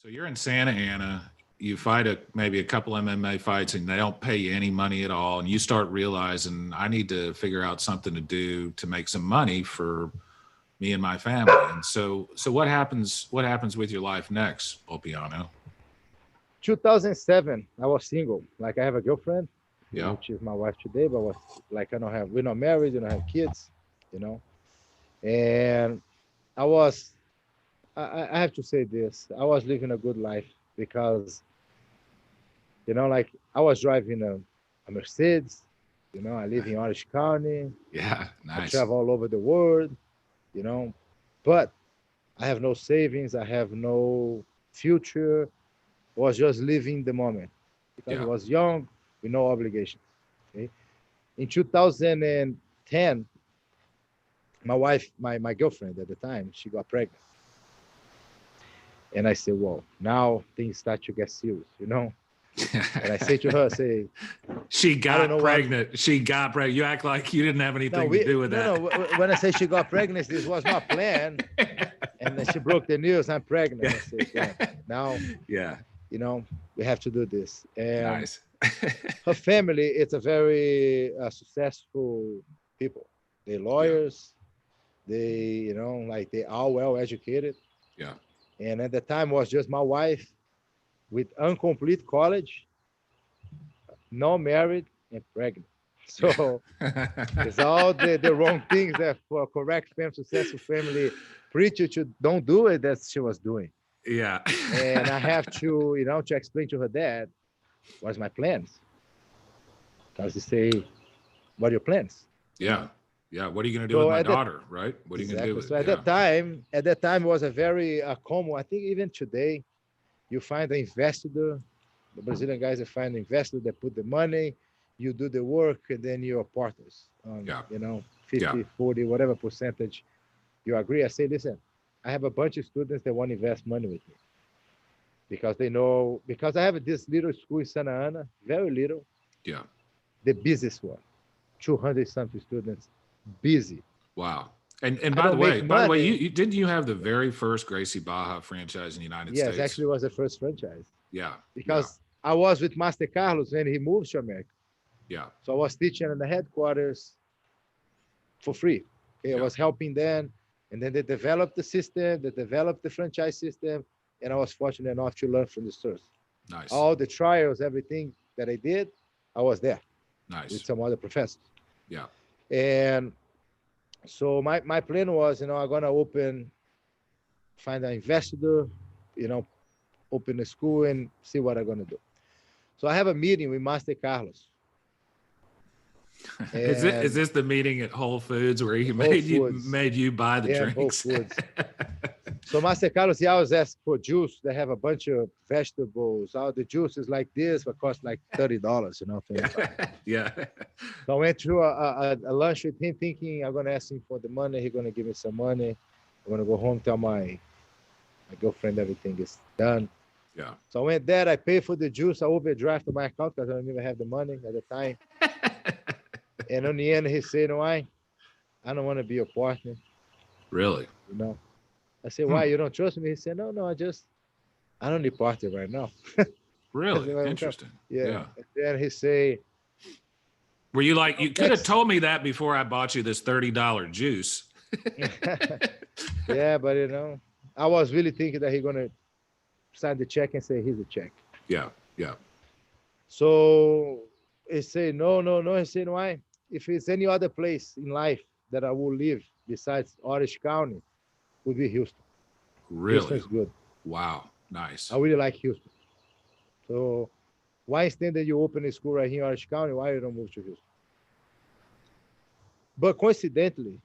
So you're in Santa Ana, you fight maybe a couple MMA fights and they don't pay you any money at all. And you start realizing I need to figure out something to do to make some money for me and my family. And so what happens with your life next, Ulpiano? 2007, I was single. Like I have a girlfriend, Yeah. which is my wife today, but was like we're not married, we don't have kids, you know. And I was, I have to say this, I was living a good life because, like I was driving a Mercedes, I live in Orange County, Yeah. I Nice. travel all over the world, you know, but I have no savings, I have no future, was just living the moment because I Yeah. was young with no obligations. Okay. In 2010, my wife, my girlfriend at the time, she got pregnant. And I said, well, now things start to get serious. And I say to her, I say, She I don't got know what. pregnant. She got pregnant. You act like you didn't have No, anything to do with no. that. When I say she got pregnant, this was not planned. And then she broke the news, I'm pregnant. I said, well, now, Yeah. we have to do this. And Nice. her family, it's a very successful people. They're Yeah. lawyers. They, like they are well educated. Yeah. And at the time was just my wife with incomplete college, not married and pregnant. So it's all the wrong things that for a correct family, successful family preacher should don't do it that she was doing. Yeah. And I have to, to explain to her dad what's my plans. Because he say, what are your plans? Yeah. Yeah. What are you going to do with So my daughter? Right. What are you going to do exactly. with So it? Yeah. at that time it was a very common. I think even today, you find an investor. The Brazilian guys, they find an investor that put the money, you do the work, and then you're partners. Yeah. 50, Yeah. 40, whatever percentage you agree. I say, listen, I have a bunch of students that want to invest money with me because they know, because I have this little school in Santa Ana, very little, Yeah. the busiest one, 200 something students, busy. Wow. And I by the don't way, make money. didn't you have the very first Gracie Baja franchise in the United Yes, States? actually was the first franchise Yeah. Yeah. because I was with Master Carlos when he moved to America. Yeah. So I was teaching in the headquarters for free. Okay, I Yeah. was helping them, and then they developed the system, they developed the franchise system, and I was fortunate enough to learn from the source. Nice. All the trials, everything that I did, I was there with Nice. some other professors. Yeah. And so my plan was, I'm gonna find an investor, you know, open a school and see what I'm gonna do. So I have a meeting with Master Carlos. Is And this the meeting at Whole Foods where he Whole Foods, made you buy the yeah, Whole drinks? Foods. So Master Carlos, he always asks for juice. They have a bunch of vegetables. All the juice is like this, but cost like $30, Yeah. So I went through a lunch with him thinking I'm gonna ask him for the money. He's gonna give me some money. I'm gonna go home, tell my girlfriend everything is done. Yeah. So I went there, I paid for the juice, I overdrafted my account because I don't even have the money at the time. And in the end, he said, no, I don't want to be your partner. Really? I said, why? You don't trust me? He said, no, I don't need partner right now. Really? Well, Interesting. yeah. And then he say, were you like, you could have next. told me that before I bought you this $30 juice? yeah, but I was really thinking that he's gonna sign the check and say, here's a check. Yeah. Yeah. So he said, no. He said, why? If it's any other place in life that I will live besides Orange County, would be Houston. Really? Houston's good. Wow. Nice. I really like Houston. So why instead that you open a school right here in Orange County, why you don't move to Houston? But coincidentally,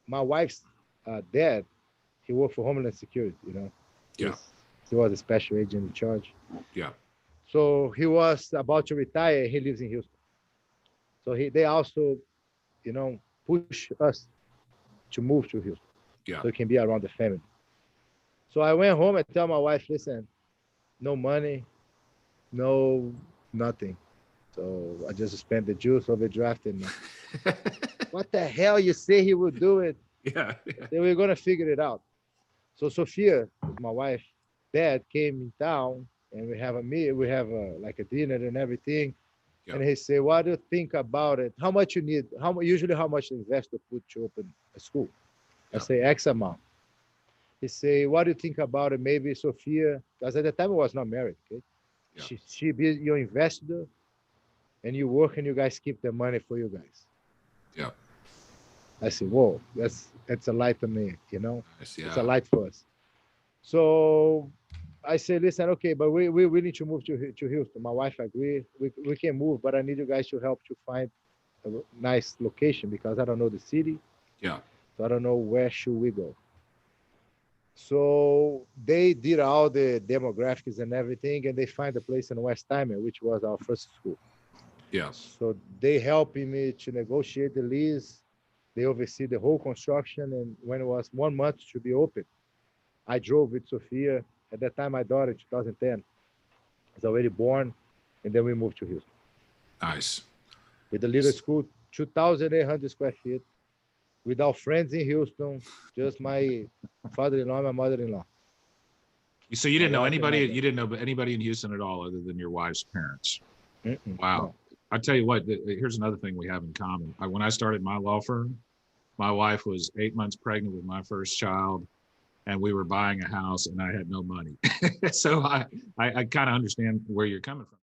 my wife's dad, he worked for Homeland Security, Yeah. He was a special agent in charge. Yeah. So he was about to retire. He lives in Houston. So they also, push us to move to Houston. Yeah. So it can be around the family. So I went home and tell my wife, listen, no money, no nothing. So I just spent the juice overdrafting. What the hell? You say he would do it? Yeah. Then we're gonna figure it out. So Sophia is my wife. dad came in town and we have a meal, we have like a dinner and everything. Yeah. And he said, "What do you think about it? How much you need? Usually how much the investor put to open a school?" I Yeah. say X amount. He say, "What do you think about it? Maybe Sophia, because at the time I was not married. Okay, Yeah. she be your investor, and you work and you guys keep the money for you guys." Yeah. I said, "Whoa, that's a light to me, you know. Nice. It's a Yeah. light for us." So I say, "Listen, okay, but we need to move to Houston." My wife agreed. We can move, but I need you guys to help to find a nice location because I don't know the city, Yeah. so I don't know where should we go. So they did all the demographics and everything, and they find a place in West Timer, which was our first school. Yeah. So they helping me to negotiate the lease. They oversee the whole construction, and when it was 1 month to be open, I drove with Sophia. At that time, my daughter, 2010, was already born, and then we moved to Houston Nice. with the little school, 2,800 square feet, without friends in Houston, just my father-in-law and my mother-in-law, So you my didn't know wife and anybody, my you daughter. didn't know anybody in Houston at all other than your wife's parents. Wow. No. I tell you what, here's another thing we have in common. When I started my law firm, my wife was 8 months pregnant with my first child, and we were buying a house, and I had no money. So I kind of understand where you're coming from.